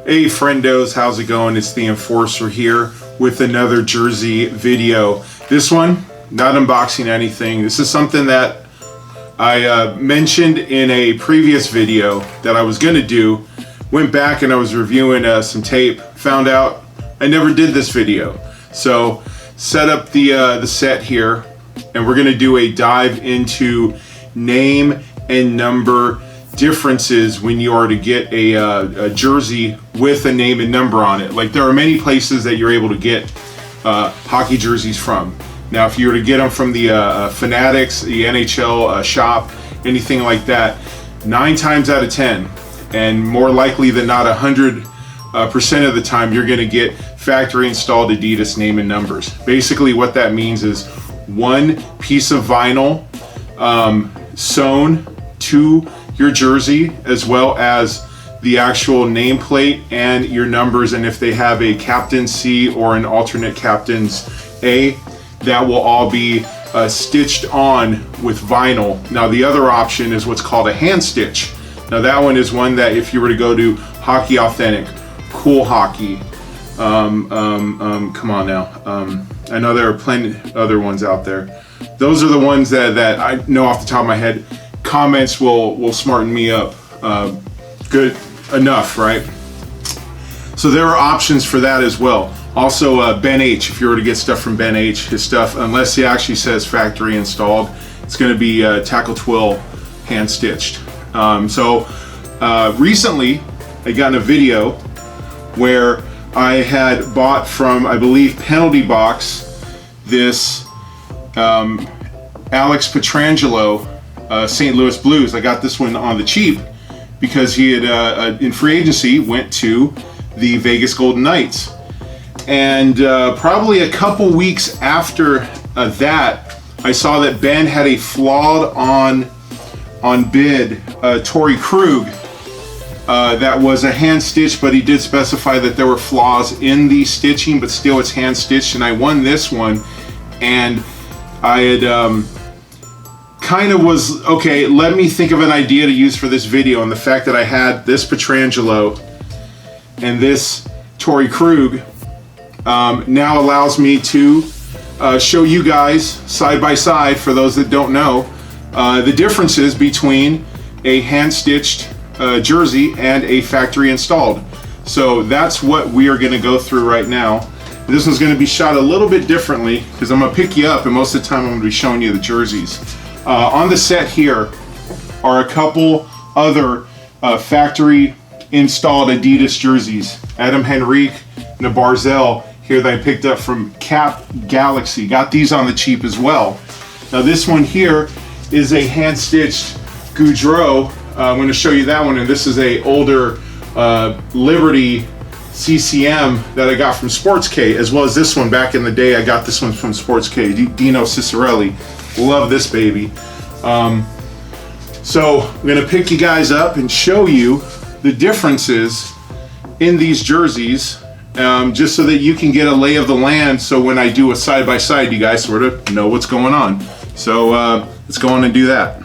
Hey friendos, how's it going? It's the Enforcer here with another jersey video. This one, not unboxing anything. This is something that I mentioned in a previous video that I was gonna do. Went back and I was reviewing some tape, found out I never did this video. So set up the set here and we're gonna do a dive into name and number differences when you are to get a jersey with a name and number on it. Like, there are many places that you're able to get hockey jerseys from. Now, if you were to get them from the Fanatics, the NHL shop, anything like that, 9 times out of 10, and more likely than not 100% of the time, you're going to get factory installed Adidas name and numbers. Basically what that means is one piece of vinyl sewn to your jersey, as well as the actual nameplate and your numbers, and if they have a captain C or an alternate captain's A, that will all be stitched on with vinyl. Now the other option is what's called a hand stitch. Now that one is one that if you were to go to Hockey Authentic, Cool Hockey, come on now, I know there are plenty other ones out there. Those are the ones that I know off the top of my head. Comments will smarten me up good enough, right? So there are options for that as well. Also Ben H, if you were to get stuff from Ben H, his stuff, unless he actually says factory installed, it's going to be tackle twill hand stitched. Recently I got in a video where I had bought from, I believe, Penalty Box, this Alex Pietrangelo St. Louis Blues. I got this one on the cheap because he had in free agency went to the Vegas Golden Knights, and probably a couple weeks after that, I saw that Ben had a flawed on bid Torrey Krug that was a hand stitch, but he did specify that there were flaws in the stitching, but still it's hand stitched. And I won this one, and I had kind of was, okay, let me think of an idea to use for this video. And the fact that I had this Pietrangelo and this Torrey Krug now allows me to show you guys side by side, for those that don't know, the differences between a hand-stitched jersey and a factory installed. So that's what we are going to go through right now. This one's going to be shot a little bit differently because I'm going to pick you up, and most of the time I'm going to be showing you the jerseys. On the set here are a couple other factory installed Adidas jerseys. Adam Henrique and a Barzell here that I picked up from Cap Galaxy. Got these on the cheap as well. Now this one here is a hand-stitched Gaudreau. I'm going to show you that one, and this is a older Liberty CCM that I got from Sports K, as well as this one back in the day. I got this one from Sports K, Dino Ciccarelli. Love this baby. So I'm going to pick you guys up and show you the differences in these jerseys, just so that you can get a lay of the land, so when I do a side-by-side, you guys sort of know what's going on. So let's go on and do that.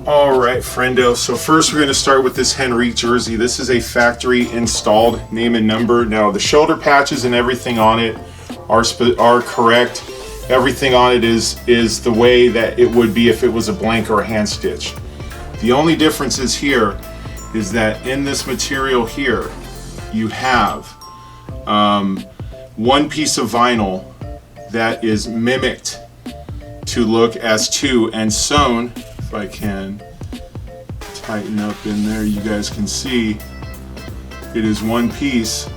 All right, friendo. So first we're going to start with this Henrique jersey. This is a factory installed name and number. Now the shoulder patches and everything on it are correct. Everything on it is the way that it would be if it was a blank or a hand stitch. The only difference is here is that in this material here you have one piece of vinyl that is mimicked to look as two and sewn. If I can tighten up in there, you guys can see it is one piece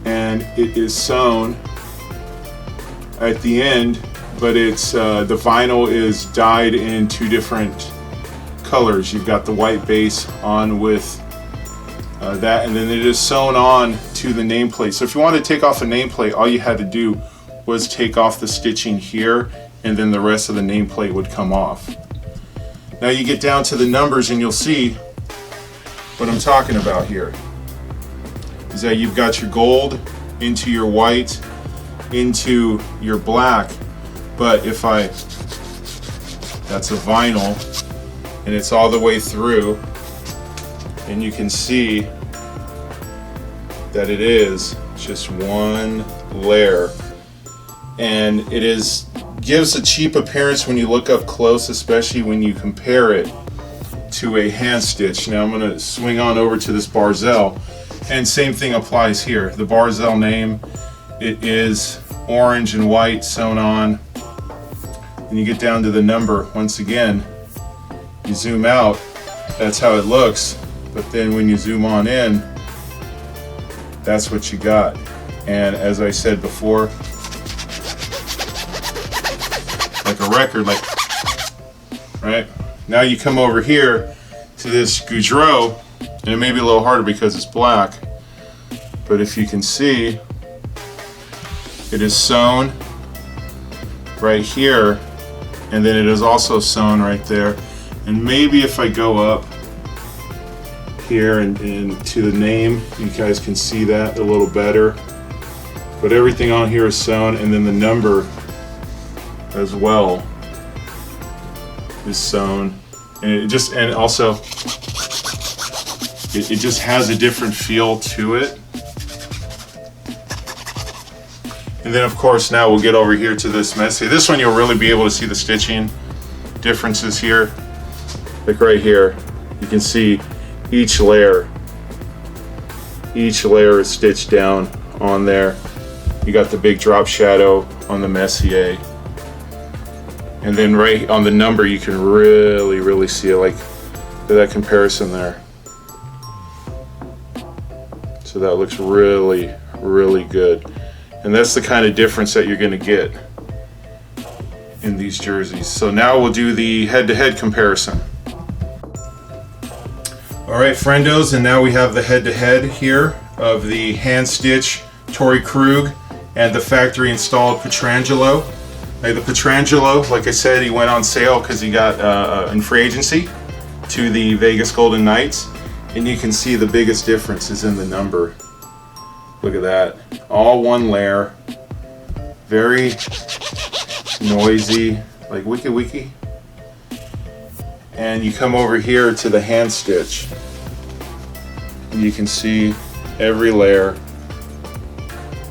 and it is sewn at the end, but it's the vinyl is dyed in 2 different colors. You've got the white base on with that, and then it is sewn on to the nameplate. So if you want to take off a nameplate, all you had to do was take off the stitching here, and then the rest of the nameplate would come off. Now you get down to the numbers and you'll see what I'm talking about here. Is that you've got your gold into your white into your black, but if that's a vinyl and it's all the way through, and you can see that it is just one layer, and it gives a cheap appearance when you look up close, especially when you compare it to a hand stitch. Now I'm going to swing on over to this Barzell, and same thing applies here. The Barzell name, it is orange and white sewn on, and you get down to the number. Once again, you zoom out, that's how it looks, but then when you zoom on in, that's what you got. And as I said before, like a record, like, right? Now you come over here to this Goudreau, and it may be a little harder because it's black, but if you can see, it is sewn right here, and then it is also sewn right there. And maybe if I go up here and to the name, you guys can see that a little better. But everything on here is sewn, and then the number as well is sewn, and it just, and also it just has a different feel to it. And then of course now we'll get over here to this Messier. This one you'll really be able to see the stitching differences here. Like right here, you can see each layer is stitched down on there. You got the big drop shadow on the Messier, and then right on the number you can really see it, like that comparison there. So that looks really good, and that's the kind of difference that you're going to get in these jerseys. So now we'll do the head-to-head comparison. Alright friendos, and now we have the head-to-head here of the hand stitch Torrey Krug and the factory installed Pietrangelo. Now the Pietrangelo, like I said, he went on sale because he got in free agency to the Vegas Golden Knights, and you can see the biggest difference is in the number. Look at that, all one layer, very noisy, like wiki. And you come over here to the hand stitch, and you can see every layer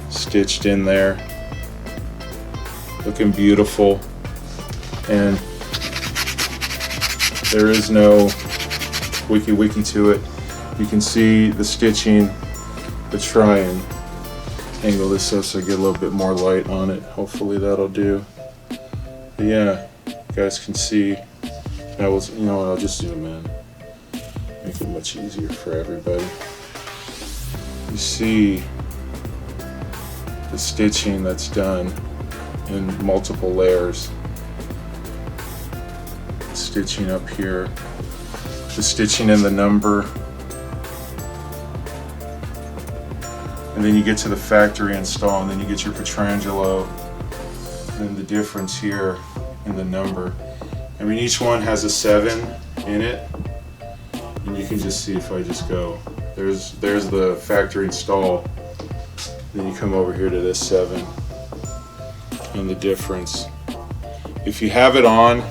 stitched in there, looking beautiful, and there is no wiki to it. You can see the stitching. Let's try and angle this up so I get a little bit more light on it. Hopefully that'll do. But yeah, you guys can see. You know what, I'll just zoom in, make it much easier for everybody. You see the stitching that's done in multiple layers. Stitching up here, the stitching in the number, and then you get to the factory install, and then you get your Pietrangelo, and then the difference here in the number. I mean, each one has a 7 in it, and you can just see if I just go, there's the factory install, then you come over here to this 7, and the difference. If you have it on,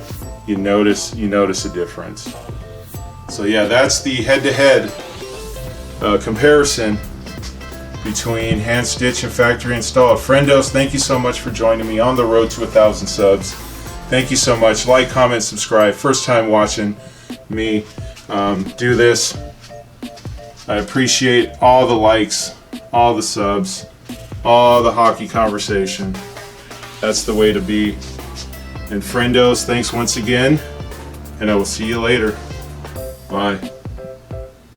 you notice a difference. So yeah, that's the head-to-head comparison between hand stitch and factory installed. Friendos, thank you so much for joining me on the road to 1,000 subs. Thank you so much. Like, comment, subscribe. First time watching me do this. I appreciate all the likes, all the subs, all the hockey conversation. That's the way to be. And friendos, thanks once again, and I will see you later. Bye.